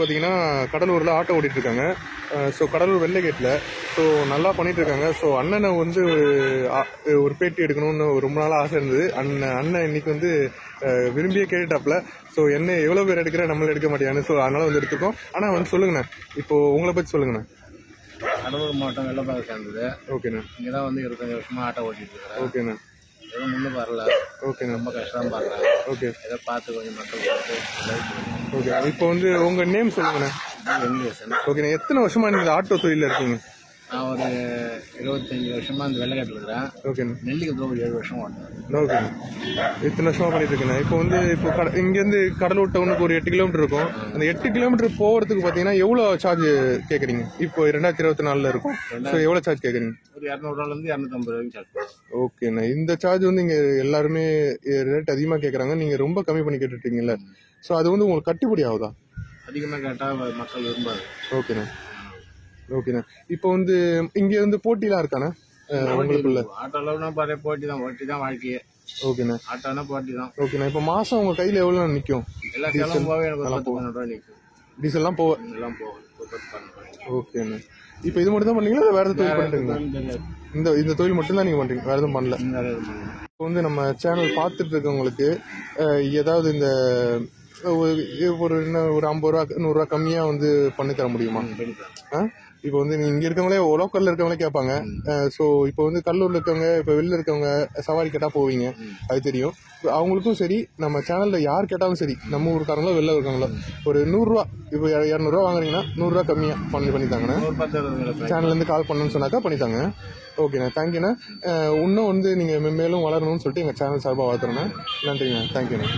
பார்த்தீங்கன்னா கடலூரில் ஆட்டோ ஓட்டிகிட்டு இருக்காங்க. ஸோ கடலூர் வெள்ளை கேட்டில் ஸோ நல்லா பண்ணிட்டு இருக்காங்க. ஸோ அண்ணனை வந்து ஒரு பேட்டி எடுக்கணும்னு ரொம்ப நாளாக ஆசை இருந்தது. அண்ணன் இன்னைக்கு வந்து விரும்பியே கேட்டுட்டாப்ல. ஸோ என்ன எவ்வளோ பேர் எடுக்கிற நம்மள எடுக்க மாட்டேங்கான்னு. ஸோ அதனால வந்து எடுத்துக்கோம். ஆனால் வந்து சொல்லுங்கண்ணா, இப்போ உங்களை பற்றி சொல்லுங்கண்ணா. கடலூர் மாவட்டம் வெள்ளப்பாறை சேர்ந்தது. ஓகேண்ணா. இங்கே தான் வந்து 25 வருஷமாக ஆட்டோ ஓட்டிட்டு இருக்கிறேன். ஓகேண்ணா. எதுவும் முன்னும் வரல. ஓகேண்ணா. ரொம்ப கஷ்டம் பாடுறேன். ஓகே. ஏதோ பார்த்து கொஞ்சம் மக்கள் பார்த்து. ஓகே. இப்போ வந்து உங்கள் நேம் சொல்லுங்கண்ணா. ஓகேண்ணா. எத்தனை வருஷமா நீங்கள் ஆட்டோ தொழிலில் இருக்கீங்க? நான் ஒரு 25 வருஷமா இந்த வெள்ளைக்காட்டில் இருக்கிறேன். ஓகேண்ணா. நெல்லிக்கு ஒரு 7 வருஷம் ஓட்டேன். ஓகேண்ணா. இத்தனை வருஷமா பண்ணிட்டு இருக்கேண்ணா. இப்போ வந்து இங்கேருந்து கடலூர் டவுனுக்கு ஒரு 8 கிலோமீட்டர் இருக்கும். அந்த 8 கிலோமீட்டர் போகிறதுக்கு பார்த்தீங்கன்னா எவ்வளோ சார்ஜ் கேட்குறீங்க? இப்போ 2024 இருக்கும். ஸோ எவ்வளோ சார்ஜ் கேட்குறீங்க? ஒரு 200 250 வரைக்கும் சார்ஜ் பண்ணுறேன். ஓகேண்ணா. இந்த சார்ஜ் வந்து இங்கே எல்லாருமே ரேட் அதிகமாக கேட்குறாங்க. நீங்கள் ரொம்ப கம்மி பண்ணி கேட்டுட்டீங்கல்ல. ஸோ அது வந்து உங்களுக்கு கட்டுப்படி ஆகுதா? அதிகமாக கேட்டால் மக்கள் விரும்பாது. ஓகேண்ணா. ஓகேண்ணா. இப்போ வந்து இங்கே வந்து போட்டிலாம் இருக்காண்ணா உங்களுக்குள்ள? ஆட்டோலன்னா பாரு போட்டி தான் வாழ்க்கையே. ஓகேண்ணா. ஆட்டோனா போட்டி தான். ஓகேண்ணா. இப்போ மாதம் உங்கள் கையில் எவ்வளோ நிற்கும்? எல்லா செலவும் போக எனக்கு 10-12 ரூபா நிற்கும். டீசல்லாம் போக எல்லாம் போகும். ஓகேண்ணா. இப்போ இது மட்டும் தான் பண்ணீங்களா இல்லை வேறு எதுவும் தொழில் பண்ணிட்டுங்களா? இந்த தொழில் மட்டும் தான் நீங்கள் பண்ணுறீங்க, வேறு எதுவும் பண்ணல? இப்போ வந்து நம்ம சேனல் பார்த்துட்டு இருக்கவங்களுக்கு ஏதாவது இந்த ஒரு 50 ரூபா 100 ரூபா கம்மியாக வந்து பண்ணி தர முடியுமா? இப்போ வந்து நீங்க இங்க இருக்கவங்களே லோக்கல்ல இருக்கவங்களே கேட்பாங்க. ஸோ இப்போ வந்து கல்லூர்ல இருக்கவங்க, இப்போ வெளில இருக்கவங்க சவாரி கேட்டா போவீங்க, அது தெரியும். அவங்களுக்கும் சரி, நம்ம சேனல்ல யார் கேட்டாலும் சரி, நம்ம ஊருக்காரங்களோ வெளில இருக்காங்களோ, ஒரு 100 ரூபா, இப்போ 200 ரூபா வாங்குறீங்கன்னா 100 ரூபா கம்மியா பண்ணித்தாங்கண்ணா. சேனல்ல இருந்து கால் பண்ணணும்னு சொன்னாக்கா பண்ணித்தாங்க. ஓகேண்ணா. தேங்க்யூண்ணா. இன்னும் வந்து நீங்க மேலும் வளரணும்னு சொல்லிட்டு எங்க சேனல் சார்பாக வாழ்த்துறேண்ணா. நன்றிண்ணா. தேங்க்யூண்ணா.